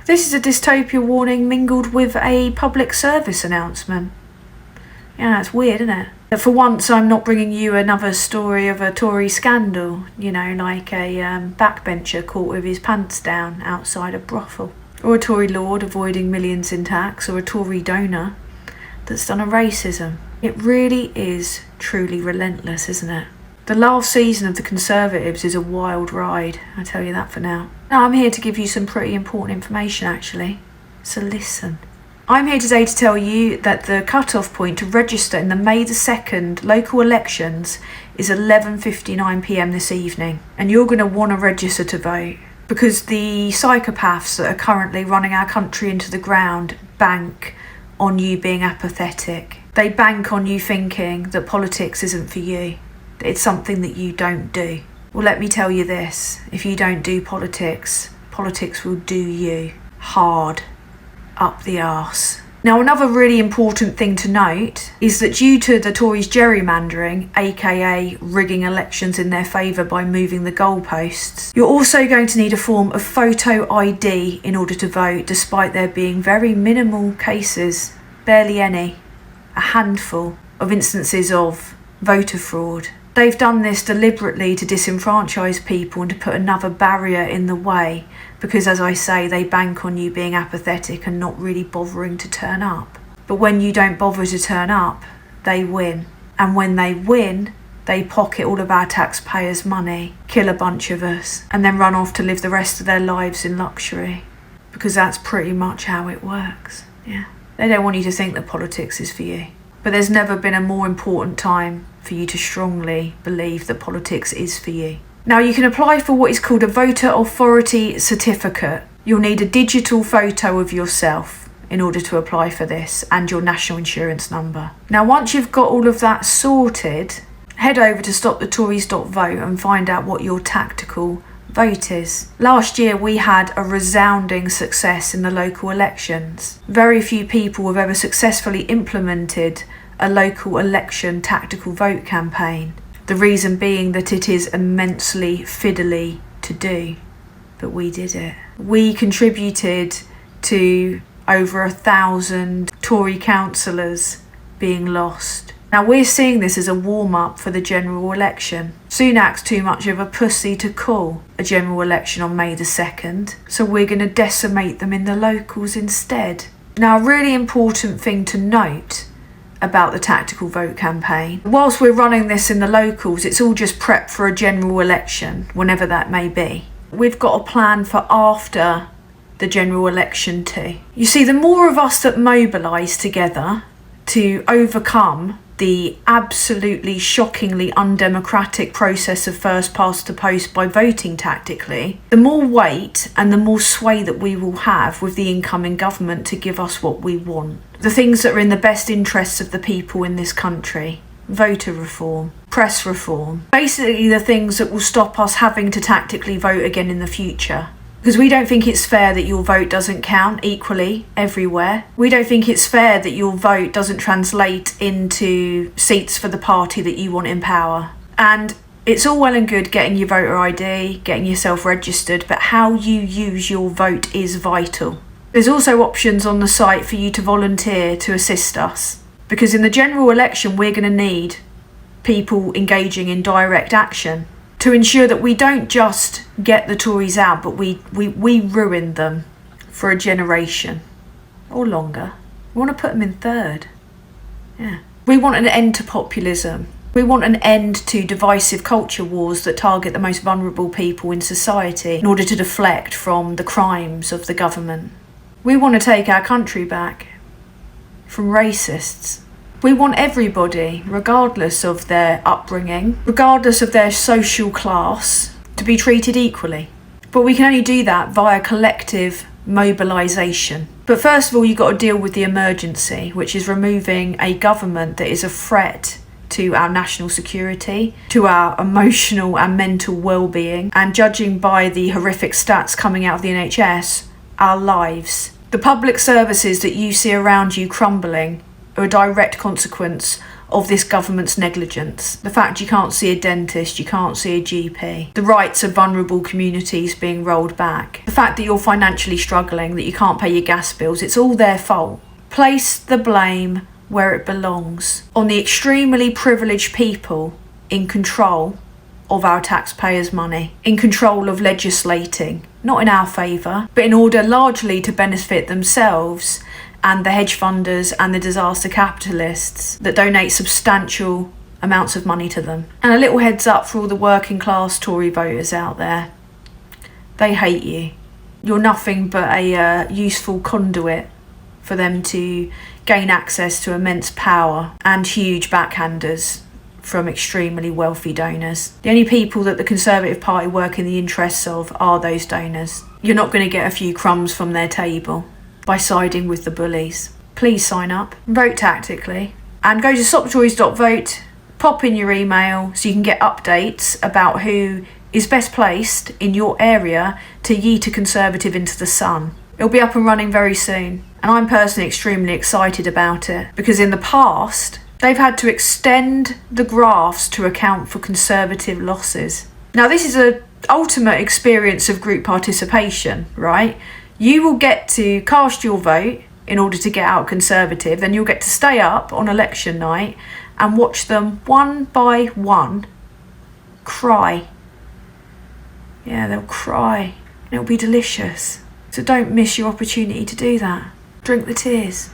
This is a dystopia warning mingled with a public service announcement. Yeah, it's weird, isn't it? But for once, I'm not bringing you another story of a Tory scandal, like a backbencher caught with his pants down outside a brothel. Or a Tory lord avoiding millions in tax, or a Tory donor that's done a racism. It really is truly relentless, isn't it? The last season of the Conservatives is a wild ride, I tell you that for now. Now I'm here to give you some pretty important information actually, so listen. I'm here today to tell you that the cut-off point to register in the May the 2nd local elections is 11:59 p.m. this evening, and you're going to want to register to vote because the psychopaths that are currently running our country into the ground bank on you being apathetic. They bank on you thinking that politics isn't for you, that it's something that you don't do. Well, let me tell you this, if you don't do politics, politics will do you hard up the arse. Now, another really important thing to note is that due to the Tories gerrymandering, aka rigging elections in their favour by moving the goalposts, you're also going to need a form of photo ID in order to vote, despite there being very minimal cases, barely any, a handful of instances of voter fraud. They've done this deliberately to disenfranchise people and to put another barrier in the way because, as I say, they bank on you being apathetic and not really bothering to turn up. But when you don't bother to turn up, they win. And when they win, they pocket all of our taxpayers' money, kill a bunch of us, and then run off to live the rest of their lives in luxury. Because that's pretty much how it works. Yeah. They don't want you to think that politics is for you. But there's never been a more important time for you to strongly believe that politics is for you. Now, you can apply for what is called a voter authority certificate. You'll need a digital photo of yourself in order to apply for this and your national insurance number. Now, once you've got all of that sorted, head over to stopthetories.vote and find out what your tactical vote is. Last year we had a resounding success in the local elections. Very few people have ever successfully implemented a local election tactical vote campaign. The reason being that it is immensely fiddly to do, but we did it. We contributed to over 1,000 Tory councillors being lost. Now we're seeing this as a warm-up for the general election. Sunak's too much of a pussy to call a general election on May the 2nd, so we're going to decimate them in the locals instead. Now, a really important thing to note about the tactical vote campaign, whilst we're running this in the locals, it's all just prep for a general election, whenever that may be. We've got a plan for after the general election too. You see, the more of us that mobilise together to overcome the absolutely shockingly undemocratic process of first past the post by voting tactically, the more weight and the more sway that we will have with the incoming government to give us what we want. The things that are in the best interests of the people in this country. Voter reform, press reform, basically the things that will stop us having to tactically vote again in the future. Because we don't think it's fair that your vote doesn't count equally everywhere. We don't think it's fair that your vote doesn't translate into seats for the party that you want in power. And it's all well and good getting your voter ID, getting yourself registered, but how you use your vote is vital. There's also options on the site for you to volunteer to assist us. Because in the general election, we're going to need people engaging in direct action to ensure that we don't just get the Tories out, but we ruin them for a generation or longer. We want to put them in third. Yeah. We want an end to populism. We want an end to divisive culture wars that target the most vulnerable people in society in order to deflect from the crimes of the government. We want to take our country back from racists. We want everybody, regardless of their upbringing, regardless of their social class, to be treated equally. But we can only do that via collective mobilisation. But first of all, you've got to deal with the emergency, which is removing a government that is a threat to our national security, to our emotional and mental well-being, and judging by the horrific stats coming out of the NHS, our lives. The public services that you see around you crumbling are a direct consequence of this government's negligence. The fact you can't see a dentist, you can't see a GP, the rights of vulnerable communities being rolled back, the fact that you're financially struggling, that you can't pay your gas bills, it's all their fault. Place the blame where it belongs, on the extremely privileged people in control of our taxpayers' money, in control of legislating, not in our favour, but in order largely to benefit themselves and the hedge funders and the disaster capitalists that donate substantial amounts of money to them. And a little heads up for all the working class Tory voters out there. They hate you. You're nothing but a useful conduit for them to gain access to immense power and huge backhanders from extremely wealthy donors. The only people that the Conservative Party work in the interests of are those donors. You're not going to get a few crumbs from their table by siding with the bullies. Please sign up, vote tactically, and go to stoptories.vote, pop in your email so you can get updates about who is best placed in your area to yeet a Conservative into the sun. It'll be up and running very soon, and I'm personally extremely excited about it, because in the past they've had to extend the graphs to account for Conservative losses. Now this is an ultimate experience of group participation, right? You will get to cast your vote in order to get out Conservative, then you'll get to stay up on election night and watch them one by one cry. Yeah, they'll cry. It'll be delicious. So don't miss your opportunity to do that. Drink the tears.